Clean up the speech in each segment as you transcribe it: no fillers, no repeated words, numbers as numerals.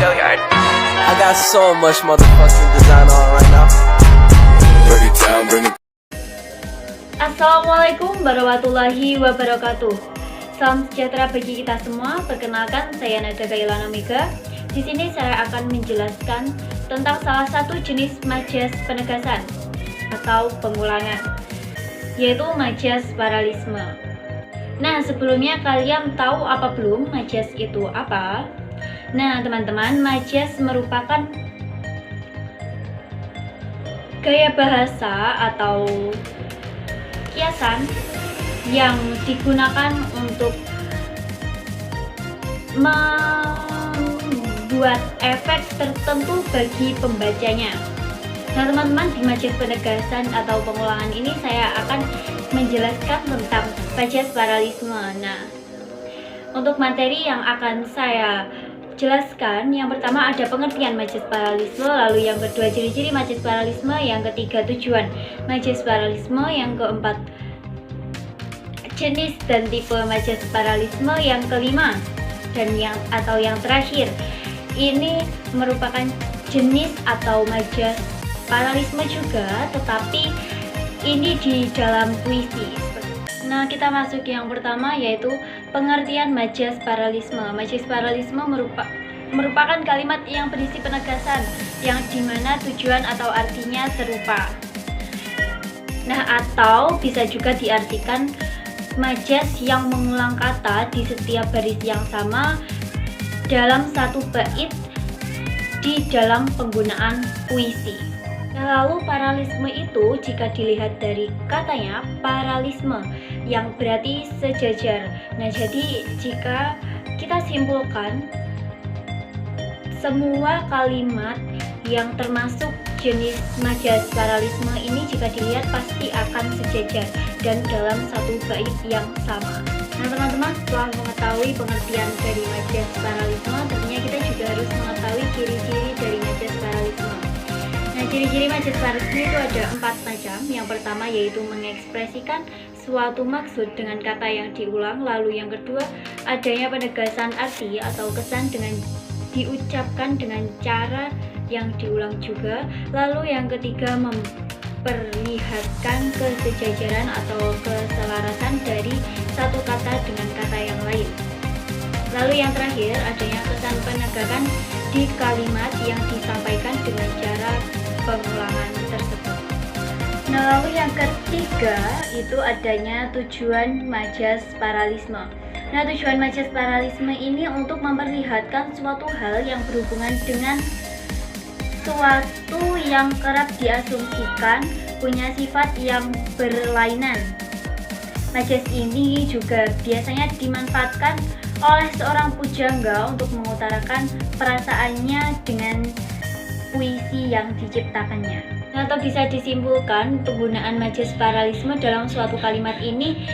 I got so much motherfucking design on right now. Assalamualaikum warahmatullahi wabarakatuh. Salam sejahtera bagi kita semua. Perkenalkan, saya Nada Kailana Mega. Di sini saya akan menjelaskan tentang salah satu jenis majas penegasan atau pengulangan, yaitu majas paralisme. Nah, sebelumnya kalian tahu apa belum majas itu apa? Nah, teman-teman, majas merupakan gaya bahasa atau kiasan yang digunakan untuk membuat efek tertentu bagi pembacanya. Nah, teman-teman, di majas penegasan atau pengulangan ini saya akan menjelaskan tentang majas paralisme. Nah, untuk materi yang akan saya jelaskan, yang pertama ada pengertian majas paralisme, lalu yang kedua ciri-ciri majas paralisme, yang ketiga tujuan majas paralisme, yang keempat jenis dan tipe majas paralisme, yang kelima dan yang terakhir ini merupakan jenis atau majas paralisme juga, tetapi ini di dalam puisi. Nah, kita masuk yang pertama, yaitu pengertian majas paralisme. Majas paralisme merupakan kalimat yang berisi penegasan yang dimana tujuan atau artinya serupa. Nah, atau bisa juga diartikan majas yang mengulang kata di setiap baris yang sama dalam satu bait di dalam penggunaan puisi. Nah, lalu paralisme itu jika dilihat dari katanya paralisme yang berarti sejajar. Nah, jadi jika kita simpulkan semua kalimat yang termasuk jenis majas paralisme ini jika dilihat pasti akan sejajar dan dalam satu bait yang sama. Nah, teman-teman, setelah mengetahui pengertian dari majas paralisme, tentunya kita juga harus mengetahui ciri-ciri dari majas paralisme. Nah, ciri-ciri majas paralisme itu ada 4 macam. Yang pertama yaitu mengekspresikan suatu maksud dengan kata yang diulang. Lalu yang kedua, adanya penegasan arti atau kesan dengan diucapkan dengan cara yang diulang juga. Lalu yang ketiga, memperlihatkan kesejajaran atau keselarasan dari satu kata dengan kata yang lain. Lalu yang terakhir, adanya kesan penegakan di kalimat yang disampaikan dengan cara pengulangan tersebut. Nah, lalu yang ketiga itu adanya tujuan majas paralisme. Nah, tujuan majas paralisme ini untuk memperlihatkan suatu hal yang berhubungan dengan suatu yang kerap diasumsikan punya sifat yang berlainan. Majas ini juga biasanya dimanfaatkan oleh seorang pujangga untuk mengutarakan perasaannya dengan puisi yang diciptakannya. Nah, atau bisa disimpulkan penggunaan majas paralisme dalam suatu kalimat ini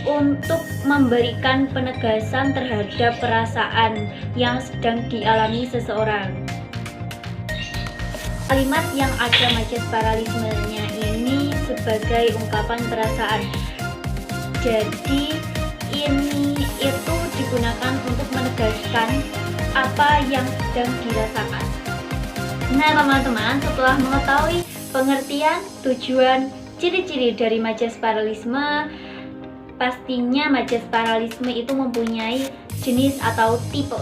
untuk memberikan penegasan terhadap perasaan yang sedang dialami seseorang. Kalimat yang ada majas paralismenya ini sebagai ungkapan perasaan. Jadi ini itu digunakan untuk menegaskan apa yang sedang dirasakan. Nah, teman-teman, setelah mengetahui pengertian, tujuan, ciri-ciri dari majas paralisme, pastinya majas paralisme itu mempunyai jenis atau tipe.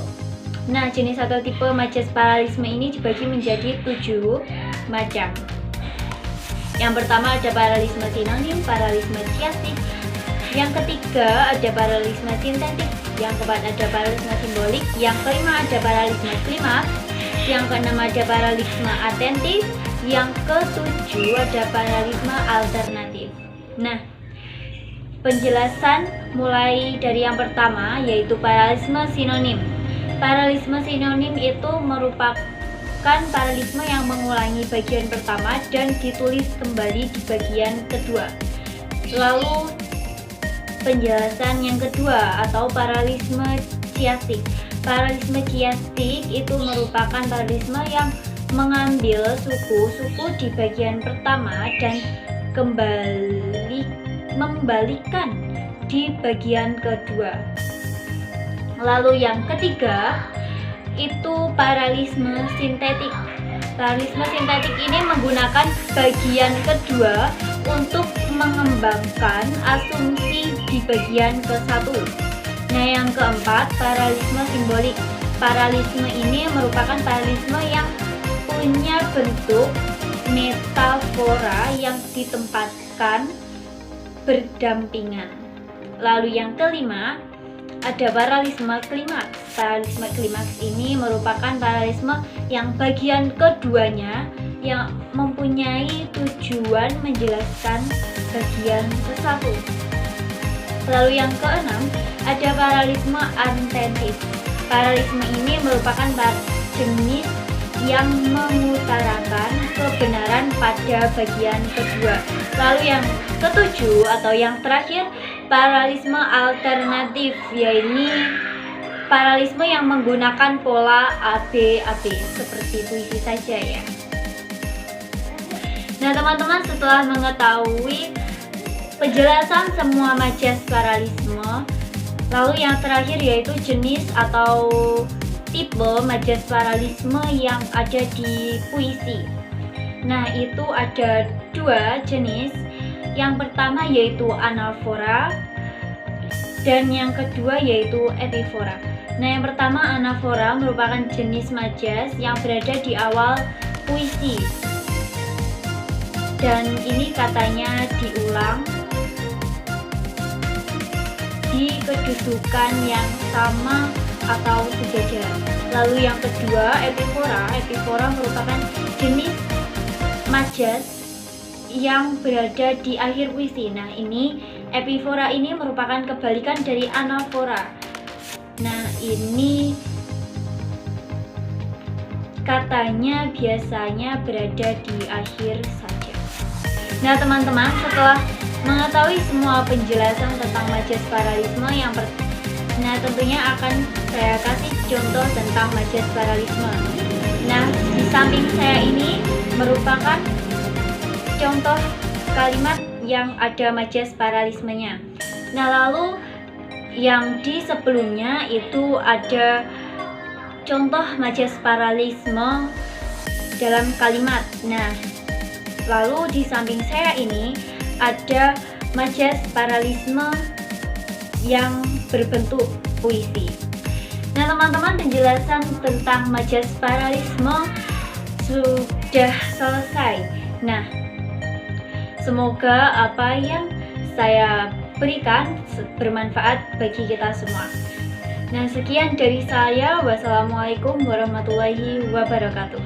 Nah, jenis atau tipe majas paralisme ini dibagi menjadi 7 macam. Yang pertama ada paralisme sinonim, paralisme chiastik. Yang ketiga ada paralisme sintetik. Yang keempat ada paralisme simbolik. Yang kelima ada paralisme klimaks. Yang keenam ada paralisme atentif. Yang ketujuh ada paralisme alternatif. Nah, penjelasan mulai dari yang pertama yaitu paralisme sinonim. Paralisme sinonim itu merupakan paralisme yang mengulangi bagian pertama dan ditulis kembali di bagian kedua. Lalu penjelasan yang kedua atau paralisme chiastik. Paralisme chiastik itu merupakan paralisme yang mengambil suku-suku di bagian pertama dan membalikkan di bagian kedua. Lalu yang ketiga itu paralelisme sintetik. Paralelisme sintetik ini menggunakan bagian kedua untuk mengembangkan asumsi di bagian ke-1. Nah, yang keempat, paralelisme simbolik. Paralelisme ini merupakan paralelisme yang punya bentuk metafora yang ditempatkan berdampingan. Lalu yang kelima, ada paralelisme klimaks. Paralelisme klimaks ini merupakan paralelisme yang bagian keduanya yang mempunyai tujuan menjelaskan bagian ke-1. Lalu yang keenam, ada paralelisme antentis. Paralelisme ini merupakan jenis yang mengutarakan kebenaran pada bagian kedua. Lalu yang ketujuh atau yang terakhir, paralelisme alternatif, yaitu paralelisme yang menggunakan pola AB-AB seperti puisi saja ya. Nah teman-teman, setelah mengetahui penjelasan semua majas paralelisme, lalu yang terakhir yaitu jenis atau tipe majas paralelisme yang ada di puisi. Nah, itu ada dua jenis. Yang pertama yaitu anafora dan yang kedua yaitu epifora. Nah, yang pertama anafora merupakan jenis majas yang berada di awal puisi. Dan ini katanya diulang di kedudukan yang sama atau sejajar. Lalu yang kedua epifora. Epifora merupakan jenis majas yang berada di akhir puisi. Nah, ini epifora ini merupakan kebalikan dari anafora. Nah, ini katanya biasanya berada di akhir saja. Nah, teman-teman, setelah mengetahui semua penjelasan tentang majas paralelisme nah tentunya akan saya kasih contoh tentang majas paralelisme. Nah, di samping saya ini merupakan contoh kalimat yang ada majas paralelismenya. Nah, lalu yang di sebelumnya itu ada contoh majas paralelisme dalam kalimat. Nah, lalu di samping saya ini ada majas paralelisme yang berbentuk puisi. Nah, teman-teman, penjelasan tentang majas paralelisme sudah selesai. Nah, semoga apa yang saya berikan bermanfaat bagi kita semua. Nah, sekian dari saya. Wassalamualaikum warahmatullahi wabarakatuh.